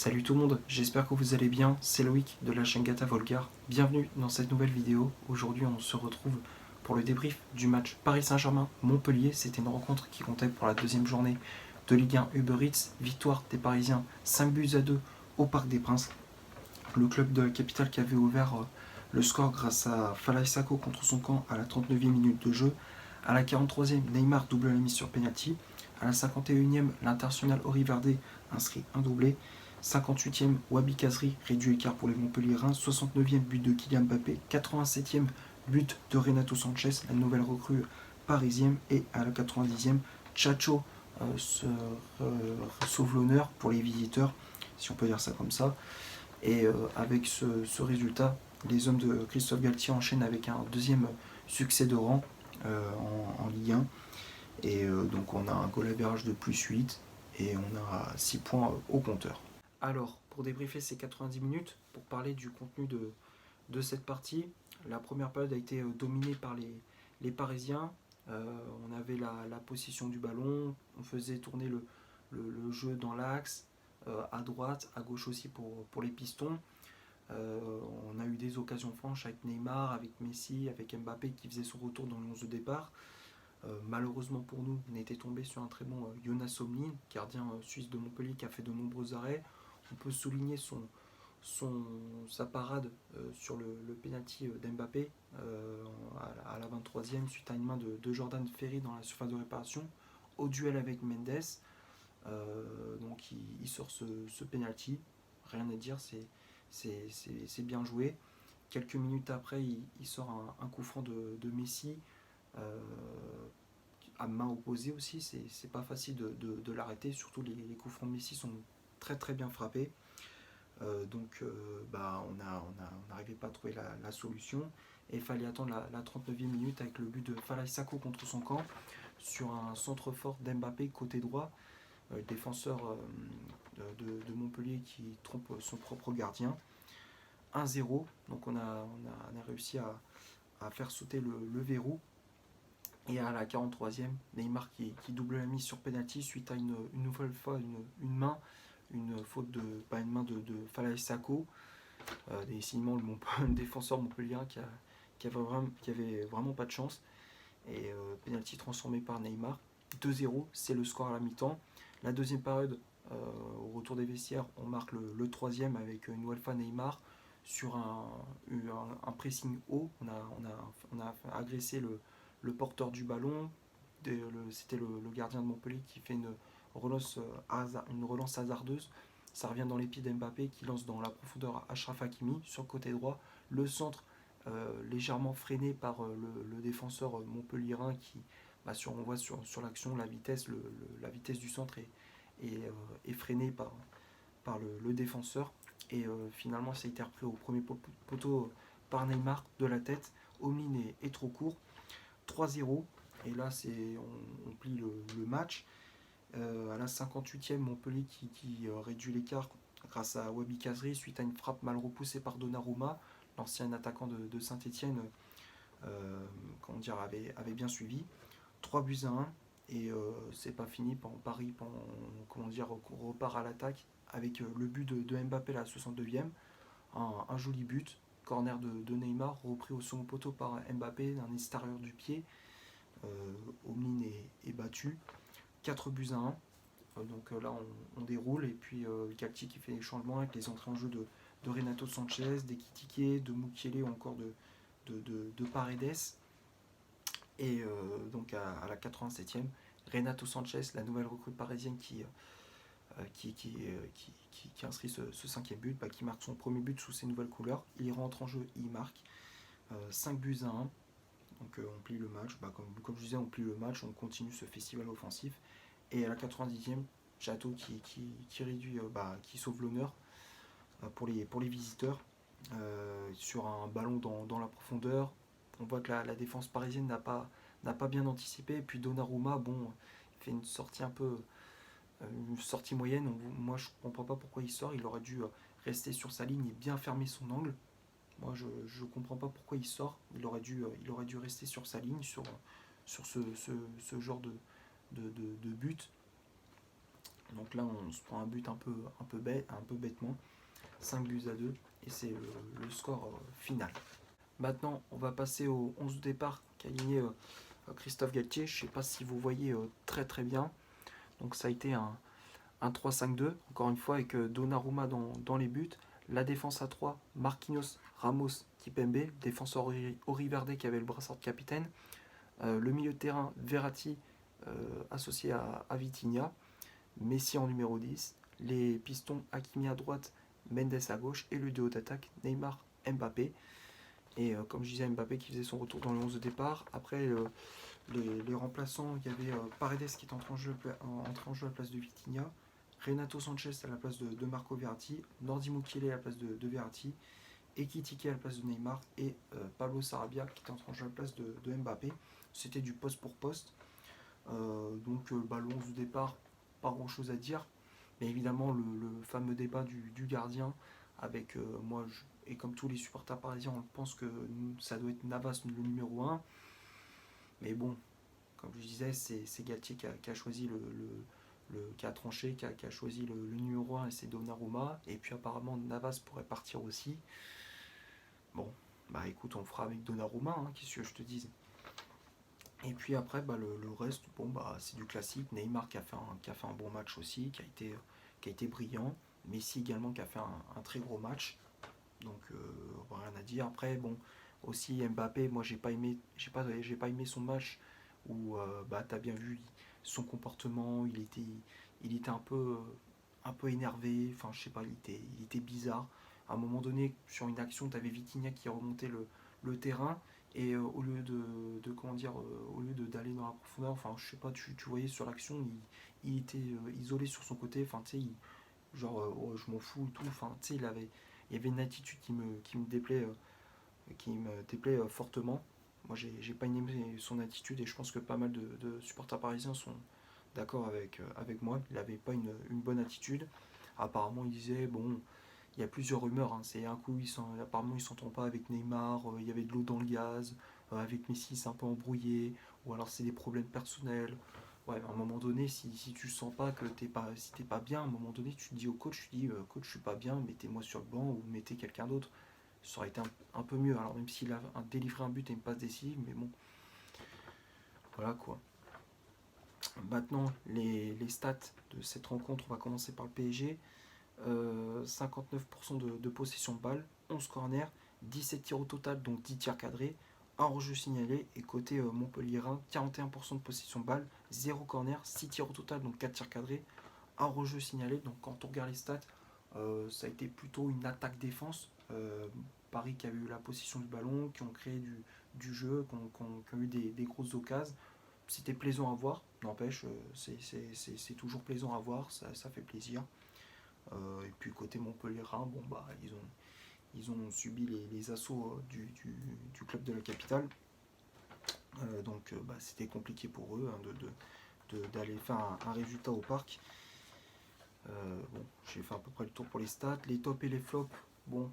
Salut tout le monde, j'espère que vous allez bien, c'est Loïc de la chaîne Gata Volgar. Bienvenue dans cette nouvelle vidéo. Aujourd'hui on se retrouve pour le débrief du match Paris Saint-Germain-Montpellier. C'était une rencontre qui comptait pour la deuxième journée de Ligue 1 Uber Eats. Victoire des Parisiens 5-2 au Parc des Princes. Le club de la capitale qui avait ouvert le score grâce à Falaye Sako contre son camp à la 39e minute de jeu. À la 43e, Neymar double la mise sur penalty. À la 51e, l'international Henri Verdé inscrit un doublé. 58e, Wabi Kazri réduit l'écart pour les Montpelliérains. 69e, but de Kylian Mbappé. 87e, but de Renato Sanchez, la nouvelle recrue parisienne. Et à la 90e, Chacho sauve l'honneur pour les visiteurs, si on peut dire ça comme ça. Et avec ce résultat, les hommes de Christophe Galtier enchaînent avec un deuxième succès de rang en Ligue 1. Et donc on a un goal average de plus 8 et on a 6 points au compteur. Alors, pour débriefer ces 90 minutes, pour parler du contenu de cette partie, la première période a été dominée par les Parisiens. On avait la possession du ballon, on faisait tourner le jeu dans l'axe, à droite, à gauche aussi pour les pistons. On a eu des occasions franches avec Neymar, avec Messi, avec Mbappé qui faisait son retour dans le 11 de départ. Malheureusement pour nous, on était tombé sur un très bon Jonas Omlin, gardien suisse de Montpellier qui a fait de nombreux arrêts. On peut souligner sa parade sur le penalty d'Mbappé à la 23e suite à une main de Jordan Ferry dans la surface de réparation au duel avec Mendes. Donc il sort ce penalty, rien à dire, c'est bien joué. Quelques minutes après, il sort un coup franc de Messi à main opposée aussi. C'est pas facile de l'arrêter, surtout les coups francs de Messi sont très très bien frappés. On n'arrivait pas à trouver la solution et il fallait attendre la 39e minute avec le but de Falaye Sako contre son camp sur un centre fort d'Mbappé côté droit, défenseur de Montpellier qui trompe son propre gardien. 1-0, donc on a réussi à faire sauter le verrou. Et à la 43e, Neymar qui double la mise sur penalty suite à une nouvelle fois une main, une faute pas une main de Falaye Sako. Décidément le défenseur montpellierien qui avait vraiment pas de chance. Et penalty transformé par Neymar. 2-0, c'est le score à la mi-temps. La deuxième période, au retour des vestiaires, on marque le troisième avec une nouvelle fois Neymar sur un pressing haut. On a agressé le porteur du ballon. C'était le gardien de Montpellier qui fait une relance hasardeuse. Ça revient dans les pieds d'Mbappé qui lance dans la profondeur Achraf Hakimi sur le côté droit. Le centre légèrement freiné par le défenseur montpelliérain qui, on voit sur l'action, la vitesse du centre est freinée par le défenseur. Et finalement, ça a été repris au premier poteau par Neymar de la tête. Omlin est trop court. 3-0. Et là, on plie le match. À la 58e, Montpellier qui réduit l'écart grâce à Wabi Kazri suite à une frappe mal repoussée par Donnarumma, l'ancien attaquant de Saint-Etienne, avait bien suivi. 3-1. Et c'est pas fini. Paris repart à l'attaque avec le but de Mbappé à la 62e. Un joli but. Corner de Neymar, repris au second poteau par Mbappé, d'un extérieur du pied. Omlin est battu. 4-1. Donc là, on déroule. Et puis Galtier qui fait les changements avec les entrées en jeu de Renato Sanchez, d'Ekitike, de Mukiele ou encore de Paredes. Et donc à la 87e, Renato Sanchez, la nouvelle recrue parisienne qui inscrit ce cinquième but, qui marque son premier but sous ses nouvelles couleurs. Il rentre en jeu, il marque 5-1. Donc on plie le match. Comme je disais, on plie le match, on continue ce festival offensif. Et à la 90e, Chateau qui réduit, qui sauve l'honneur pour les visiteurs sur un ballon dans la profondeur. On voit que la défense parisienne n'a pas bien anticipé. Et puis Donnarumma, il fait une sortie une sortie moyenne. Moi, je ne comprends pas pourquoi il sort. Il aurait dû rester sur sa ligne et bien fermer son angle. Moi, je ne comprends pas pourquoi il sort. Il aurait dû rester sur sa ligne, sur ce genre de but. Donc là, on se prend un but un peu bêtement, 5 buts à 2, et c'est le score final. Maintenant, on va passer au 11 de départ qu'a aligné Christophe Galtier. Je ne sais pas si vous voyez très très bien. Donc ça a été un 3-5-2, encore une fois, avec Donnarumma dans les buts. La défense à 3, Marquinhos, Ramos, Kipembe, défenseur Oriverde qui avait le brassard de capitaine. Le milieu de terrain, Verratti, associé à Vitinha. Messi en numéro 10. Les pistons, Hakimi à droite, Mendes à gauche. Et le duo d'attaque, Neymar, Mbappé. Et comme je disais, Mbappé qui faisait son retour dans le 11 de départ. Après, les remplaçants, il y avait Paredes qui est entré en jeu à la place de Vitinha. Renato Sanchez à la place de Marco Verratti. Nordi Mukiele à la place de Verratti. Ekitike à la place de Neymar. Et Pablo Sarabia qui est entré en jeu à la place de Mbappé. C'était du poste pour poste. Donc le 11 de départ, pas grand chose à dire. Mais évidemment, le fameux débat du gardien avec moi et comme tous les supporters parisiens, on pense que ça doit être Navas le numéro 1. Mais bon, comme je disais, c'est Galtier qui a choisi qui a tranché, qui a choisi le numéro 1 et c'est Donnarumma. Et puis apparemment Navas pourrait partir aussi. Bon, bah écoute, on fera avec Donnarumma, hein, qu'est-ce que je te dise. Et puis après, le reste, bon, c'est du classique. Neymar qui a fait un bon match aussi, qui a été brillant. Messi également qui a fait un très gros match. Donc rien à dire. Après, bon, aussi Mbappé, moi j'ai pas aimé son match où tu as bien vu son comportement, il était un peu énervé, enfin je sais pas, il était bizarre. À un moment donné, sur une action, tu avais Vitinha qui remontait le terrain et comment dire, au lieu d'aller dans la profondeur, enfin je sais pas, tu voyais sur l'action, il était isolé sur son côté, enfin tu sais, genre oh, je m'en fous et tout, enfin tu sais, il y avait une attitude qui me déplaît fortement. Moi, j'ai pas aimé son attitude et je pense que pas mal de supporters parisiens sont d'accord avec moi. Il n'avait pas une bonne attitude. Apparemment, il disait bon, il y a plusieurs rumeurs. Hein. C'est un coup, apparemment, il s'entend pas avec Neymar. Il y avait de l'eau dans le gaz. Avec Messi, c'est un peu embrouillé. Ou alors, c'est des problèmes personnels. Ouais, à un moment donné, si tu sens pas que si t'es pas bien, à un moment donné, tu te dis au coach, tu dis coach, je suis pas bien, mettez-moi sur le banc ou mettez quelqu'un d'autre. Ça aurait été un peu mieux. Alors même s'il a délivré un but et une passe décisive, mais bon, voilà quoi. Maintenant, les stats de cette rencontre, on va commencer par le PSG. 59% de possession de balle, 11 corners, 17 tirs au total, donc 10 tirs cadrés, un rejeu signalé. Et côté Montpellierin, 41% de possession de balle, 0 corner, 6 tirs au total, donc 4 tirs cadrés, un rejeu signalé. Donc quand on regarde les stats, ça a été plutôt une attaque-défense. Paris qui a eu la possession du ballon, qui ont créé du jeu, qui ont eu des grosses occasions. C'était plaisant à voir, n'empêche, c'est toujours plaisant à voir, ça fait plaisir. Et puis côté Montpellierin, bon, ils ont subi les assauts du club de la capitale. Donc c'était compliqué pour eux hein, d'aller faire un résultat au parc. Bon, j'ai fait à peu près le tour pour les stats. Les tops et les flops, bon,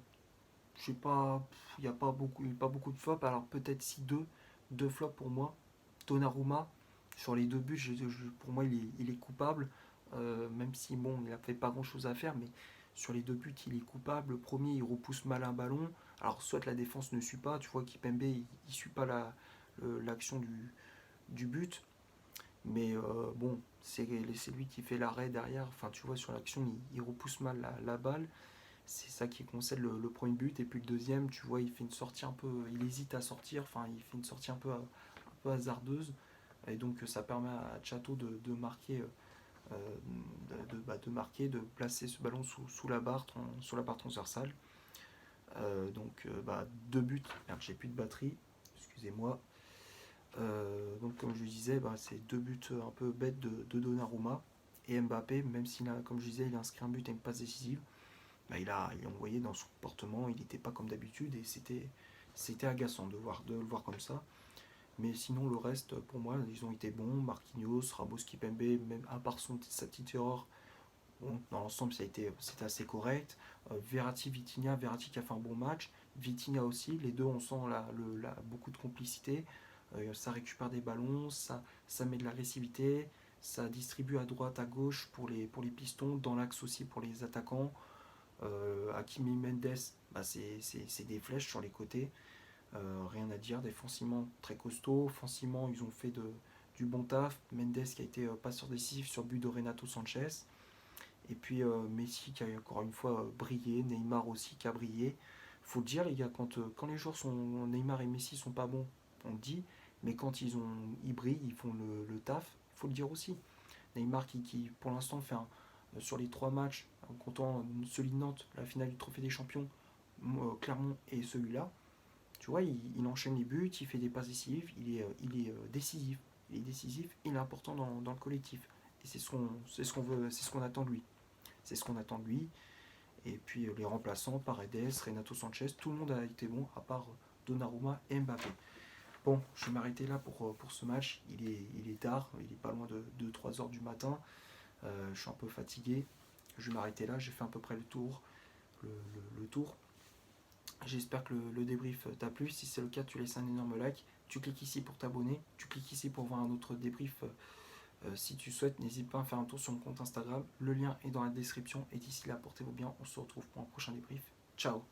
je sais pas, il n'y a pas beaucoup de flops. Alors peut-être si deux flops pour moi. Donnarumma, sur les deux buts, pour moi il est coupable. Même si bon, il n'a fait pas grand chose à faire, mais sur les deux buts, il est coupable. Le premier, il repousse mal un ballon. Alors soit la défense ne suit pas, tu vois Kipembe, il suit pas l'action du but. Mais bon, c'est lui qui fait l'arrêt derrière. Enfin, tu vois, sur l'action, il repousse mal la balle. C'est ça qui concède le premier but. Et puis le deuxième, tu vois, il fait une sortie un peu. Il hésite à sortir. Enfin, il fait une sortie un peu hasardeuse. Et donc, ça permet à Chateau de marquer. De placer ce ballon sous la barre transversale. Donc, deux buts. Merde, j'ai plus de batterie. Excusez-moi. Donc comme je disais, c'est deux buts un peu bêtes de Donnarumma et Mbappé, même s'il a, comme je disais, il a inscrit un but et une passe décisive, il a envoyé dans son comportement, il n'était pas comme d'habitude et c'était agaçant de le voir comme ça. Mais sinon le reste, pour moi, ils ont été bons. Marquinhos, Ramos, Kipembe, même à part sa petite erreur, bon, dans l'ensemble c'était assez correct. Verratti, Vitinha, Verratti qui a fait un bon match, Vitinha aussi, les deux on sent beaucoup de complicité. Ça récupère des ballons, ça met de l'agressivité. Ça distribue à droite, à gauche pour les pistons, dans l'axe aussi pour les attaquants. Hakimi Mendes, bah c'est des flèches sur les côtés. Rien à dire, défensivement très costaud. Offensivement, ils ont fait du bon taf. Mendes qui a été passeur décisif sur but de Renato Sanchez. Et puis Messi qui a encore une fois brillé. Neymar aussi qui a brillé. Faut le dire, les gars, quand les joueurs sont. Neymar et Messi sont pas bons, on le dit. Mais quand ils brillent, ils font le taf. Il faut le dire aussi. Neymar qui pour l'instant fait sur les 3 matchs, en comptant celui de Nantes, la finale du Trophée des Champions, Clermont et celui-là, tu vois, il enchaîne les buts, il fait des passes décisives, il est décisif. Il est décisif, il est important dans le collectif. Et c'est ce qu'on veut, c'est ce qu'on attend de lui. C'est ce qu'on attend de lui. Et puis les remplaçants, Paredes, Renato Sanchez, tout le monde a été bon, à part Donnarumma et Mbappé. Bon, je vais m'arrêter là pour ce match. Il est tard, il est pas loin de 3 heures du matin. Je suis un peu fatigué. Je vais m'arrêter là, j'ai fait à peu près le tour. Le tour. J'espère que le débrief t'a plu. Si c'est le cas, tu laisses un énorme like. Tu cliques ici pour t'abonner. Tu cliques ici pour voir un autre débrief. Si tu souhaites, n'hésite pas à faire un tour sur mon compte Instagram. Le lien est dans la description. Et d'ici là, portez-vous bien. On se retrouve pour un prochain débrief. Ciao.